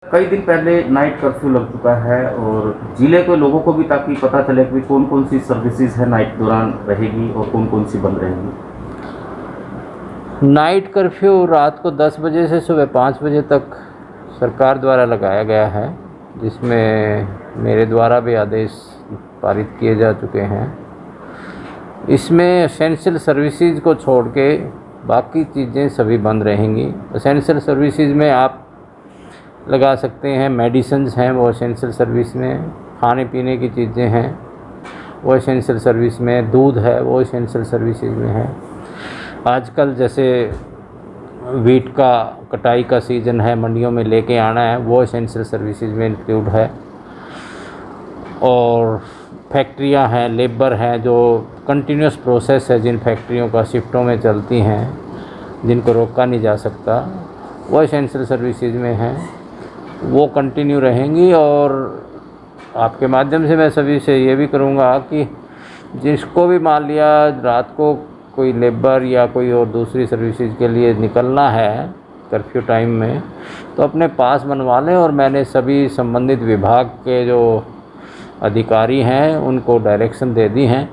कई दिन पहले नाइट कर्फ्यू लग चुका है और जिले के लोगों को भी ताकि पता चले कि कौन कौन सी सर्विसेज है नाइट दौरान रहेगी और कौन कौन सी बंद रहेगी। नाइट कर्फ्यू रात को 10 बजे से सुबह 5 बजे तक सरकार द्वारा लगाया गया है, जिसमें मेरे द्वारा भी आदेश पारित किए जा चुके हैं। इसमें एसेंशियल सर्विसेज को छोड़ के बाकी चीज़ें सभी बंद रहेंगी। एसेंशियल सर्विसेज में आप लगा सकते हैं, मेडिसिन्स हैं वो एसेंशियल सर्विस में, खाने पीने की चीज़ें हैं वो एसेंशियल सर्विस में, दूध है वो एसेंशियल सर्विसेज में है। आजकल जैसे वीट का कटाई का सीज़न है, मंडियों में लेके आना है, वो एसेंशियल सर्विसेज में इंक्लूड है। और फैक्ट्रियां हैं, लेबर हैं, जो कंटिन्यूस प्रोसेस है, जिन फैक्ट्रियों का शिफ्टों में चलती हैं, जिनको रोका नहीं जा सकता, वो एसेंशियल सर्विसेज में हैं, वो कंटिन्यू रहेंगी। और आपके माध्यम से मैं सभी से ये भी करूँगा कि जिसको भी मान लिया रात को कोई लेबर या कोई और दूसरी सर्विसेज के लिए निकलना है कर्फ्यू टाइम में, तो अपने पास बनवा लें। और मैंने सभी संबंधित विभाग के जो अधिकारी हैं उनको डायरेक्शन दे दी हैं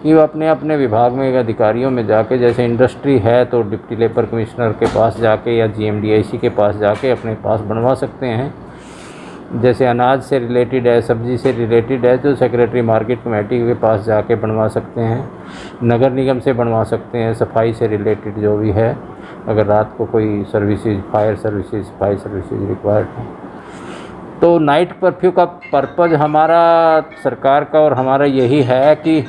कि वो अपने अपने विभाग में अधिकारियों में जाके, जैसे इंडस्ट्री है तो डिप्टी लेबर कमिश्नर के पास जाके या GMDIC के पास जाके अपने पास बनवा सकते हैं। जैसे अनाज से रिलेटेड है, सब्जी से रिलेटेड है, तो सेक्रेटरी मार्केट कमेटी के पास जाके बनवा सकते हैं, नगर निगम से बनवा सकते हैं, सफाई से रिलेटेड जो भी है, अगर रात को कोई सर्विसेज, फायर सर्विसेज, सफाई सर्विसेज रिक्वायर्ड है। तो नाइट कर्फ्यू का पर्पज़ हमारा, सरकार का और हमारा यही है कि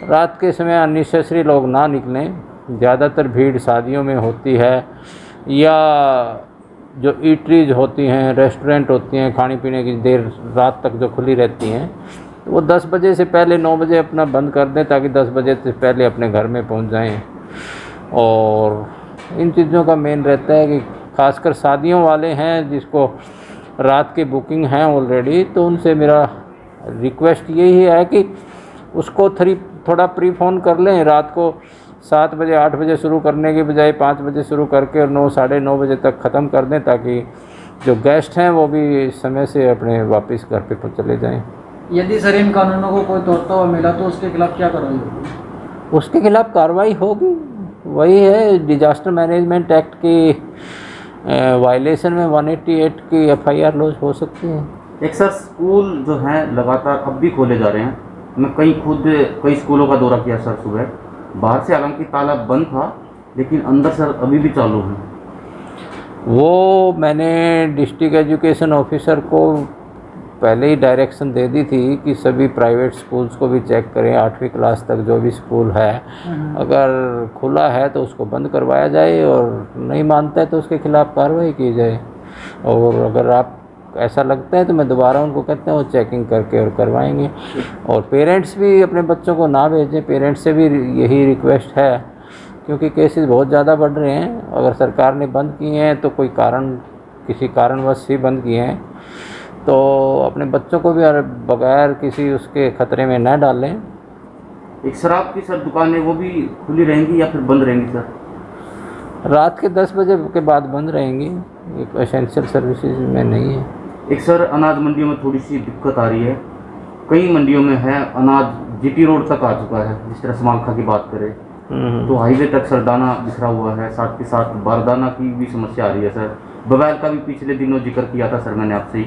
रात के समय अननेसेसरी लोग ना निकलें। ज़्यादातर भीड़ शादियों में होती है या जो ईटरीज होती हैं, रेस्टोरेंट होती हैं, खाने पीने की देर रात तक जो खुली रहती हैं, तो वो 10 बजे से पहले 9 बजे अपना बंद कर दें ताकि 10 बजे से पहले अपने घर में पहुंच जाएं। और इन चीज़ों का मेन रहता है कि खासकर शादियों वाले हैं जिसको रात की बुकिंग है ऑलरेडी, तो उनसे मेरा रिक्वेस्ट यही है कि उसको थोड़ा प्री फ़ोन कर लें। रात को 7 बजे 8 बजे शुरू करने के बजाय 5 बजे शुरू करके और 9 साढ़े 9 बजे तक ख़त्म कर दें, ताकि जो गेस्ट हैं वो भी समय से अपने वापस घर पे चले जाएं। यदि सर इन कानूनों को कोई तोड़ता हुआ मिला तो उसके खिलाफ क्या कार्रवाई होगी? उसके खिलाफ कार्रवाई होगी। वही है, डिजास्टर मैनेजमेंट एक्ट की वायलेशन में 188 की FIR लॉन्च हो सकती है। एक सर, स्कूल जो हैं लगातार अब भी खोले जा रहे हैं। मैं कई स्कूलों का दौरा किया सर सुबह, बाहर से हालांकि ताला बंद था लेकिन अंदर सर अभी भी चालू है। वो मैंने डिस्ट्रिक्ट एजुकेशन ऑफिसर को पहले ही डायरेक्शन दे दी थी कि सभी प्राइवेट स्कूल्स को भी चेक करें, 8वीं क्लास तक जो भी स्कूल है, अगर खुला है तो उसको बंद करवाया जाए और नहीं मानता है तो उसके खिलाफ कार्रवाई की जाए। और अगर आप ऐसा लगता है तो मैं दोबारा उनको कहते हैं वो चेकिंग करके और करवाएंगे। और पेरेंट्स भी अपने बच्चों को ना भेजें, पेरेंट्स से भी यही रिक्वेस्ट है, क्योंकि केसेस बहुत ज़्यादा बढ़ रहे हैं। अगर सरकार ने बंद किए हैं तो कोई किसी कारणवश ही बंद किए हैं, तो अपने बच्चों को भी बगैर किसी उसके ख़तरे में न डालें। एक शराब की सर दुकानें वो भी खुली रहेंगी या फिर बंद रहेंगी सर? रात के 10 बजे के बाद बंद रहेंगी, एसेंशियल सर्विसेज में नहीं है। एक सर, अनाज मंडियों में थोड़ी सी दिक्कत आ रही है। कई मंडियों में है अनाज GT रोड तक आ चुका है। जिस तरह समालखा की बात करें तो हाईवे तक सर दाना बिखरा हुआ है, साथ के साथ बारदाना की भी समस्या आ रही है सर। बबैल का भी पिछले दिनों जिक्र किया था सर मैंने आपसे ही,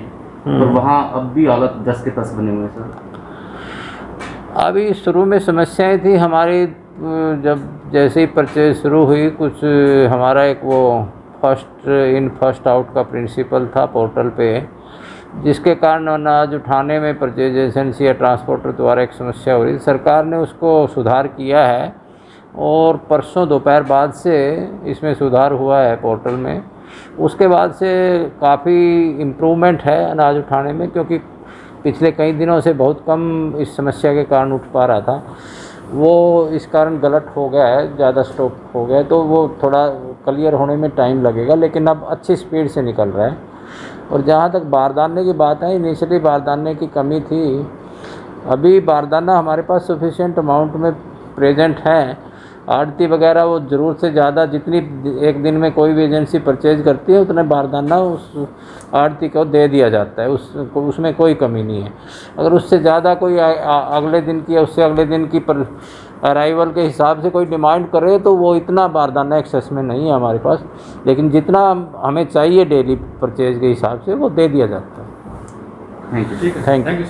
और वहाँ अब भी हालत जस के तस बने हुए हैं सर। अभी शुरू में समस्याएं थी हमारी, जब जैसे ही परचेज शुरू हुई, कुछ हमारा एक वो फर्स्ट इन फर्स्ट आउट का प्रिंसिपल था पोर्टल पे, जिसके कारण अनाज उठाने में परचेज एजेंसी या ट्रांसपोर्टर द्वारा एक समस्या हो रही। सरकार ने उसको सुधार किया है और परसों दोपहर बाद से इसमें सुधार हुआ है पोर्टल में। उसके बाद से काफ़ी इम्प्रूवमेंट है अनाज उठाने में, क्योंकि पिछले कई दिनों से बहुत कम इस समस्या के कारण उठ पा रहा था। वो इस कारण गलत हो गया है, ज़्यादा स्टॉक हो गया है, तो वो थोड़ा क्लियर होने में टाइम लगेगा, लेकिन अब अच्छी स्पीड से निकल रहा है। और जहाँ तक बारदाने की बात है, इनिशियली बारदाने की कमी थी, अभी बारदाना हमारे पास सफिशिएंट अमाउंट में प्रेजेंट है, आड़ती वगैरह वो ज़रूरत से ज़्यादा जितनी एक दिन में कोई भी एजेंसी परचेज करती है उतने बारदाना उस आड़ती को दे दिया जाता है, उसमें कोई कमी नहीं है। अगर उससे ज़्यादा कोई अगले दिन की या उससे अगले दिन की पर अराइवल के हिसाब से कोई डिमांड करे तो वो इतना बारदाना एक्सेस में नहीं है हमारे पास, लेकिन जितना हमें चाहिए डेली परचेज के हिसाब से वो दे दिया जाता है। Thank you. Thank you.